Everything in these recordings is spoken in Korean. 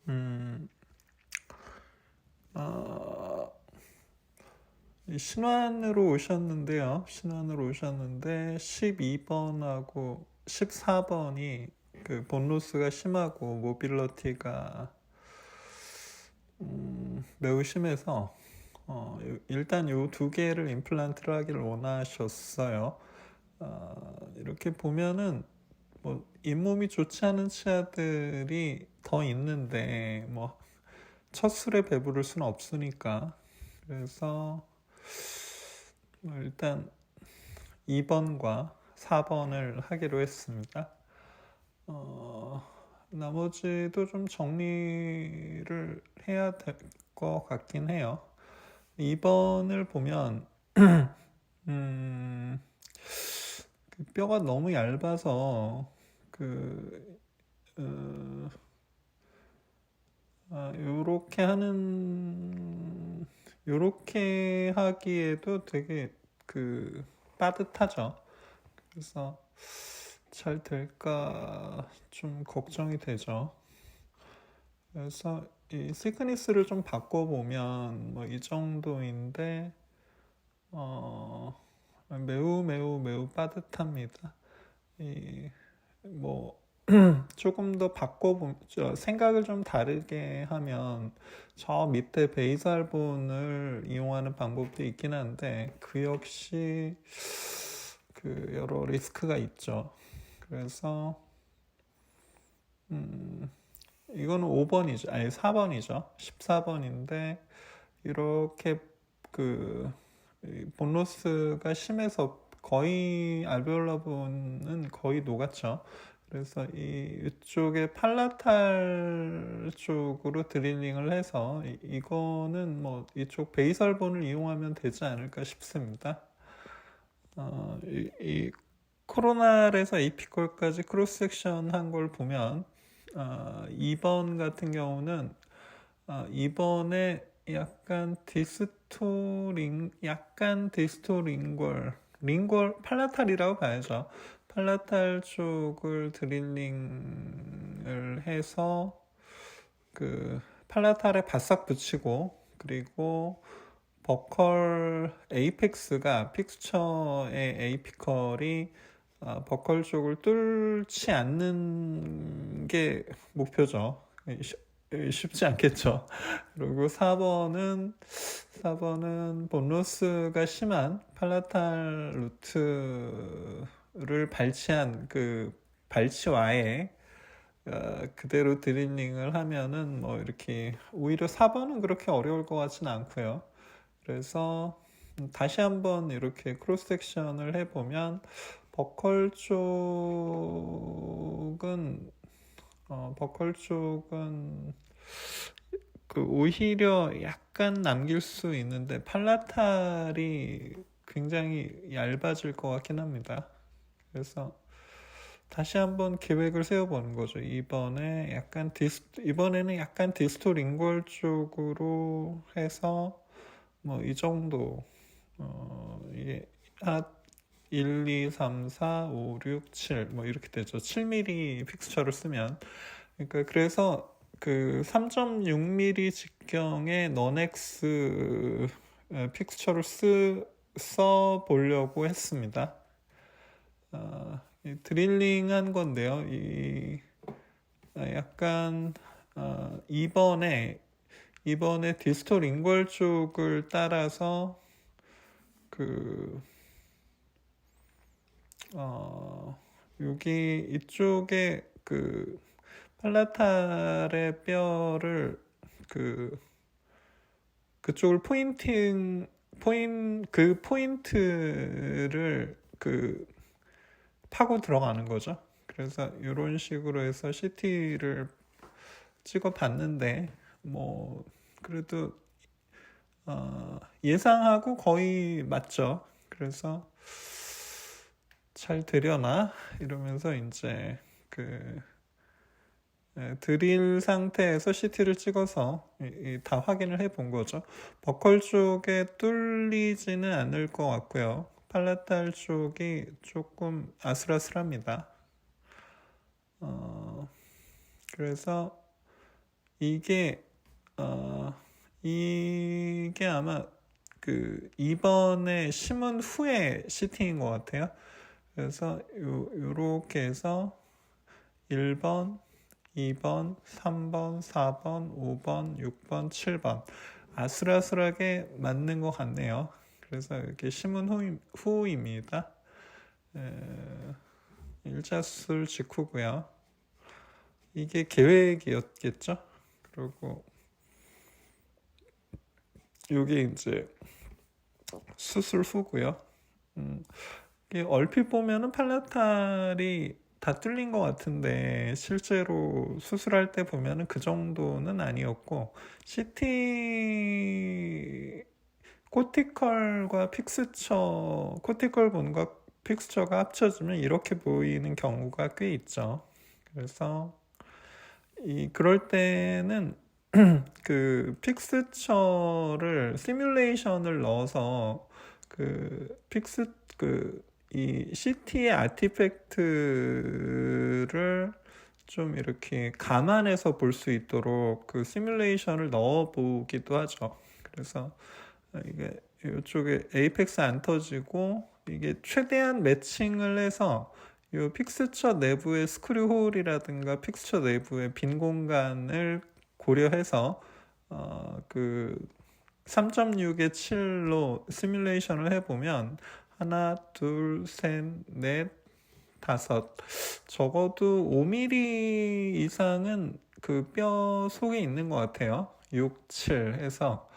음, 어, 신환으로 오셨는데요. 신환으로 오셨는데 12번하고 14번이 그 본로스가 심하고 모빌러티가 매우 심해서 일단 요 두 개를 임플란트를 하기를 원하셨어요. 이렇게 보면은 뭐 잇몸이 좋지 않은 치아들이 더 있는데 뭐 첫 술에 배부를 수는 없으니까 그래서 뭐 일단 2번과 4번을 하기로 했습니다. 어, 나머지도 좀 정리를 해야 될 것 같긴 해요. 2번을 보면 음, 그 뼈가 너무 얇아서 그 어, 요렇게 하기에도 되게 그 빠듯하죠. 그래서 잘 될까 좀 걱정이 되죠. 그래서 이 시크니스를 좀 바꿔보면 뭐 이 정도인데 어, 매우 매우 매우 빠듯합니다. 뭐 조금 더 생각을 좀 다르게 하면 저 밑에 베이살본을 이용하는 방법도 있긴 한데 그 역시 그 여러 리스크가 있죠. 그래서 이거는 5번이죠. 아니 4번이죠. 14번인데 이렇게 그 본로스가 심해서 거의 알베올라 본은 거의 녹았죠. 그래서 이쪽에 팔라탈 쪽으로 드릴링을 해서 이거는 뭐 이쪽 베이설본을 이용하면 되지 않을까 싶습니다. 이 코로날에서 에이피컬까지 크로스 섹션 한 걸 보면 2번 같은 경우는 2번에 약간 디스토링걸 팔라탈이라고 봐야죠. 팔라탈 쪽을 드릴링을 해서 그 팔라탈에 바싹 붙이고 그리고 버컬 에이펙스가 픽스처의 에이피컬이 버컬 쪽을 뚫지 않는 게 목표죠. 쉽지 않겠죠. 그리고 4번은 본로스가 심한 팔라탈 루트를 발치한 그 발치와에 그대로 드릴링을 하면은 뭐 이렇게 오히려 4번은 그렇게 어려울 것 같지는 않고요. 그래서 다시 한번 이렇게 크로스 섹션을 해보면 버컬 쪽은 버컬 쪽은 그 오히려 약간 남길 수 있는데 팔라탈이 굉장히 얇아질 것 같긴 합니다. 그래서 다시 한번 계획을 세워보는 거죠. 이번에는 약간 디스토링골 쪽으로 해서 뭐 이 정도 이게 한 1, 2, 3, 4, 5, 6, 7 뭐 이렇게 되죠. 7mm 픽스처를 쓰면 그러니까 그래서 그 3.6mm 직경의 너넥스 픽스처를 써 보려고 했습니다. 드릴링한 건데요. 약간 2번에 디스톨 인걸 쪽을 따라서 그 여기 이쪽에 그 팔라탈의 뼈를 그쪽을 그 포인트를 파고 들어가는 거죠. 그래서 이런 식으로 해서 CT를 찍어 봤는데 뭐 그래도 예상하고 거의 맞죠. 그래서 잘 되려나 이러면서 이제 그 드릴 상태에서 CT를 찍어서 다 확인을 해본 거죠. 버컬 쪽에 뚫리지는 않을 것 같고요. 팔라탈 쪽이 조금 아슬아슬합니다. 그래서 이게 어, 이게 아마 그 2번에 심은 후에 시팅인 것 같아요. 그래서 요렇게 해서 1번, 2번, 3번, 4번, 5번, 6번, 7번 아슬아슬하게 맞는 것 같네요. 그래서 이렇게 심은 후입니다. 일자술 직후고요. 이게 계획이었겠죠. 그리고 이게 이제 수술 후고요. 이게 얼핏 보면은 팔라탈이 다 뚫린 것 같은데 실제로 수술할 때 보면은 그 정도는 아니었고 CT 코티컬과 픽스처 코티컬 본과 픽스처가 합쳐지면 이렇게 보이는 경우가 꽤 있죠. 그래서 그럴 때는 그 픽스처를 시뮬레이션을 넣어서 이 CT의 아티팩트를 좀 이렇게 감안해서 볼 수 있도록 그 시뮬레이션을 넣어 보기도 하죠. 그래서 이게 이쪽에 에이펙스 안 터지고 이게 최대한 매칭을 해서 이 픽스처 내부의 스크류 홀이라든가 픽스처 내부의 빈 공간을 고려해서 그 3.6의 7로 시뮬레이션을 해보면 하나, 둘, 셋, 넷, 다섯 적어도 5mm 이상은 그 뼈 속에 있는 것 같아요. 6, 7 해서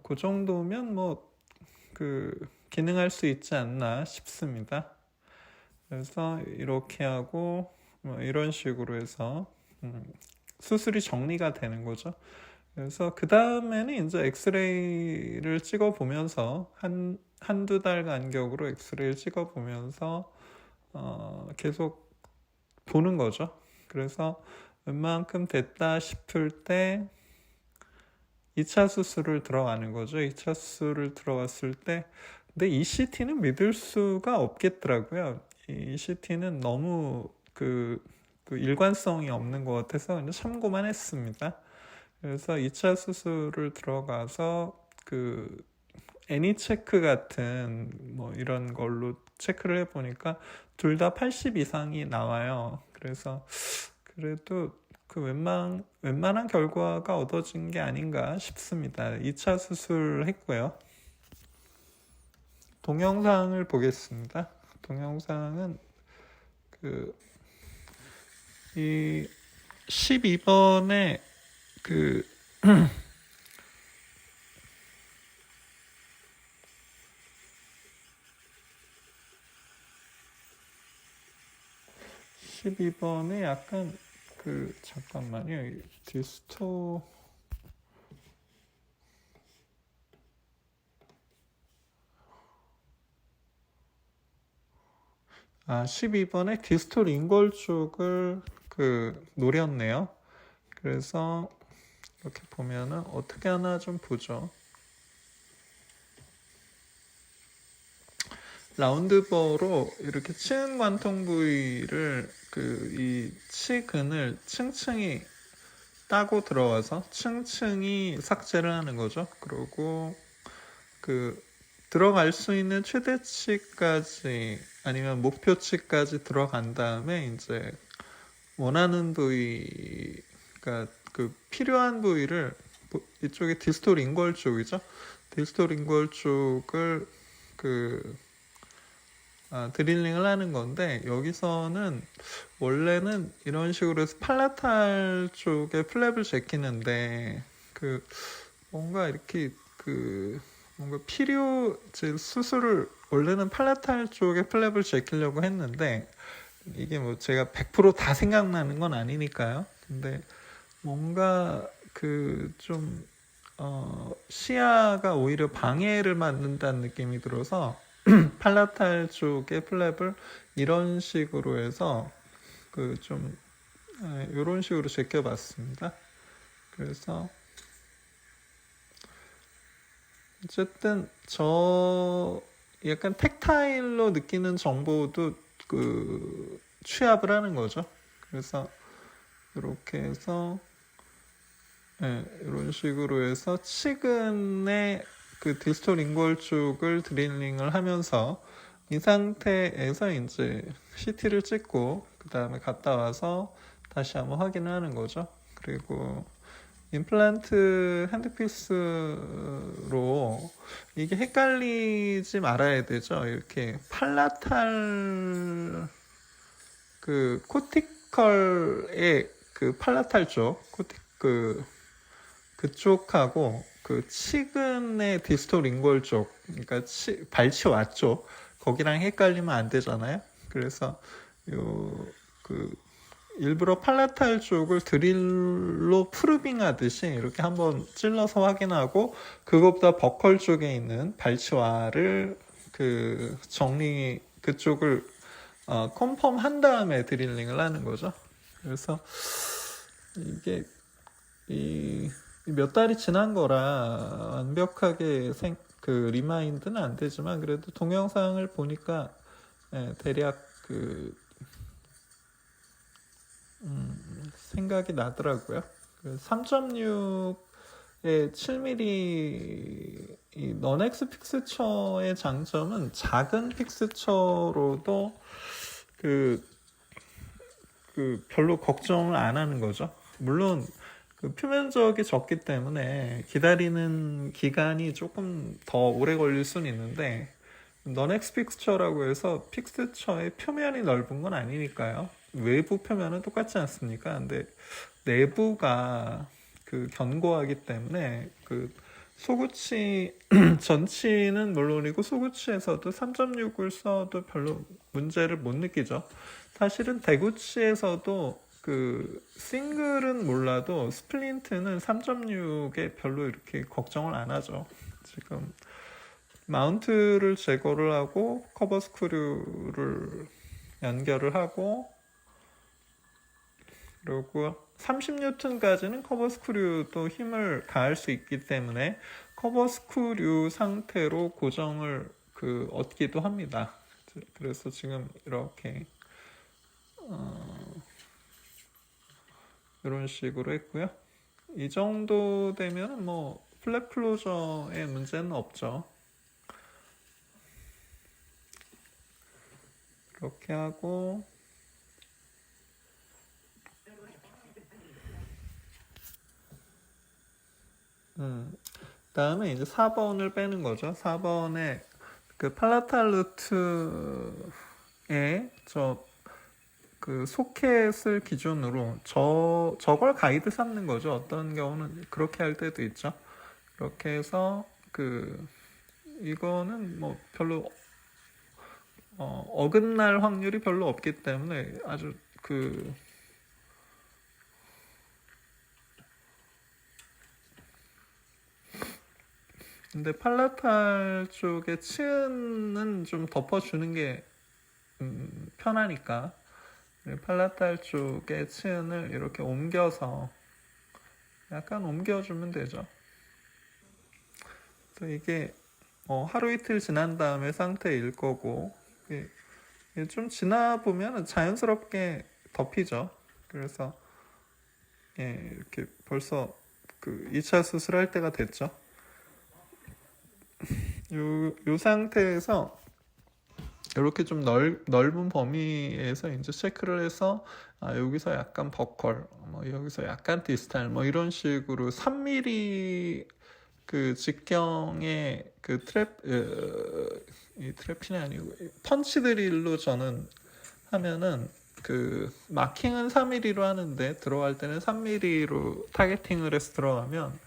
그 정도면 뭐 그 기능할 수 있지 않나 싶습니다. 그래서 이렇게 하고 뭐 이런 식으로 해서 수술이 정리가 되는 거죠. 그래서 그 다음에는 이제 엑스레이를 찍어 보면서 한두 달 간격으로 엑스레이를 찍어 보면서 계속 보는 거죠. 그래서 웬만큼 됐다 싶을 때 2차 수술을 들어가는 거죠. 2차 수술을 들어갔을 때 근데 이 CT는 믿을 수가 없겠더라고요. 이 CT는 너무 그 일관성이 없는 것 같아서 그냥 참고만 했습니다. 그래서 2차 수술을 들어가서 그 애니체크 같은 뭐 이런 걸로 체크를 해보니까 둘 다 80 이상이 나와요. 그래서 그래도 그 웬만한 결과가 얻어진 게 아닌가 싶습니다. 2차 수술 했고요. 동영상을 보겠습니다. 동영상은 이 12번에 그 12번에 약간 잠깐만요. 디스토 12번에 디스톨 인골 쪽을 노렸네요. 그래서 이렇게 보면은 어떻게 하나 좀 보죠. 라운드버로 이렇게 치은 관통 부위를 이 치근을 층층이 따고 들어와서 층층이 삭제를 하는 거죠. 그리고 들어갈 수 있는 최대치까지 아니면 목표치까지 들어간 다음에 이제 원하는 부위가 필요한 부위를 이쪽에 디스톨 인골 쪽이죠. 디스톨 인골 쪽을 드릴링을 하는 건데 여기서는 원래는 이런 식으로 해서 팔라탈 쪽에 플랩을 제끼는데 뭔가 이렇게 뭔가 수술을 원래는 팔라탈 쪽에 플랩을 제끼려고 했는데 이게 뭐 제가 100% 다 생각나는 건 아니니까요. 근데 뭔가 좀 시야가 오히려 방해를 받는다는 느낌이 들어서 팔라탈 쪽의 플랩을 이런 식으로 해서 이런 식으로 제껴봤습니다. 그래서 어쨌든 약간 텍타일로 느끼는 정보도 취합을 하는 거죠. 그래서 이렇게 해서 예, 이런 식으로 해서 치근의 그 디스토 링골 쪽을 드릴링을 하면서 이 상태에서 이제 CT를 찍고 그 다음에 갔다 와서 다시 한번 확인을 하는 거죠. 그리고 임플란트 핸드피스로 이게 헷갈리지 말아야 되죠. 이렇게 팔라탈 그 코티컬의 그 팔라탈 쪽 그쪽하고 그 치근의 디스토 링골 쪽, 그러니까 발치와 쪽 거기랑 헷갈리면 안 되잖아요. 그래서 그 일부러 팔라탈 쪽을 드릴로 프루빙 하듯이 이렇게 한번 찔러서 확인하고 그것보다 버컬 쪽에 있는 발치와를 그 정리 그쪽을 컨펌 한 다음에 드릴링을 하는 거죠. 그래서 이게 몇 달이 지난 거라 완벽하게 그 리마인드는 안 되지만 그래도 동영상을 보니까 대략 그 생각이 나더라고요. 3.6의 7mm 이 넌엑스 픽스처의 장점은 작은 픽스처로도 그 별로 걱정을 안 하는 거죠. 물론 그 표면적이 적기 때문에 기다리는 기간이 조금 더 오래 걸릴 수는 있는데 넌엑스 픽스처라고 해서 픽스처의 표면이 넓은 건 아니니까요. 외부 표면은 똑같지 않습니까? 근데 내부가 그 견고하기 때문에 그 소구치 전치는 물론이고 소구치에서도 3.6을 써도 별로 문제를 못 느끼죠. 사실은 대구치에서도 그 싱글은 몰라도 스플린트는 3.6에 별로 이렇게 걱정을 안 하죠. 지금 마운트를 제거를 하고 커버 스크류를 연결을 하고 그리고 30N까지는 커버 스크류도 힘을 가할 수 있기 때문에 커버 스크류 상태로 고정을 얻기도 합니다. 그래서 지금 이렇게 이런 식으로 했고요. 이 정도 되면 뭐 플랫 클로저에 문제는 없죠. 이렇게 하고 다음에 이제 4번을 빼는 거죠. 4번에 그 팔라탈 루트에 그 소켓을 기준으로 저걸 가이드 삼는 거죠. 어떤 경우는 그렇게 할 때도 있죠. 그렇게 해서 이거는 뭐 별로 어긋날 확률이 별로 없기 때문에 아주 근데 팔라탈 쪽에 치은은 좀 덮어주는 게 편하니까 팔라탈 쪽에 치은을 이렇게 옮겨서 약간 옮겨주면 되죠. 그래서 이게 하루 이틀 지난 다음에 상태일 거고 좀 지나 보면 자연스럽게 덮이죠. 그래서 이렇게 벌써 2차 수술할 때가 됐죠. 요 상태에서 이렇게 좀 넓은 범위에서 이제 체크를 해서 여기서 약간 버컬, 뭐 여기서 약간 디스탈, 뭐 이런 식으로 3mm 그 직경의 그 이 트랩핀이 아니고 펀치 드릴로 저는 하면은 마킹은 4mm로 하는데 들어갈 때는 3mm로 타겟팅을 해서 들어가면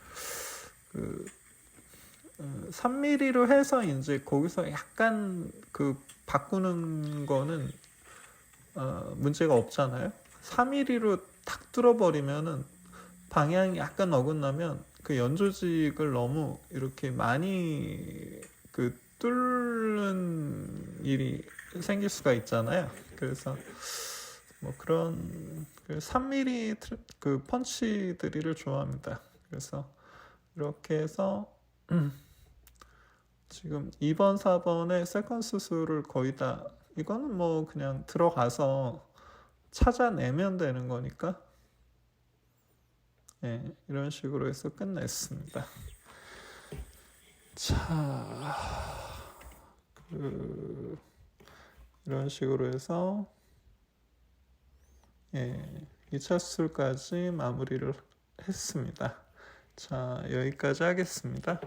3mm로 해서 이제 거기서 약간 바꾸는 거는 문제가 없잖아요. 4mm로 탁 뚫어버리면은 방향이 약간 어긋나면 연조직을 너무 이렇게 많이 뚫는 일이 생길 수가 있잖아요. 그래서 뭐 그런 3mm 펀치 드릴을 좋아합니다. 그래서 이렇게 해서 지금 2번, 4번의 세컨 수술을 거의 다 이거는 뭐 그냥 들어가서 찾아내면 되는 거니까 예, 이런 식으로 해서 끝냈습니다. 자, 이런 식으로 해서 2차 수술까지 마무리를 했습니다. 자, 여기까지 하겠습니다.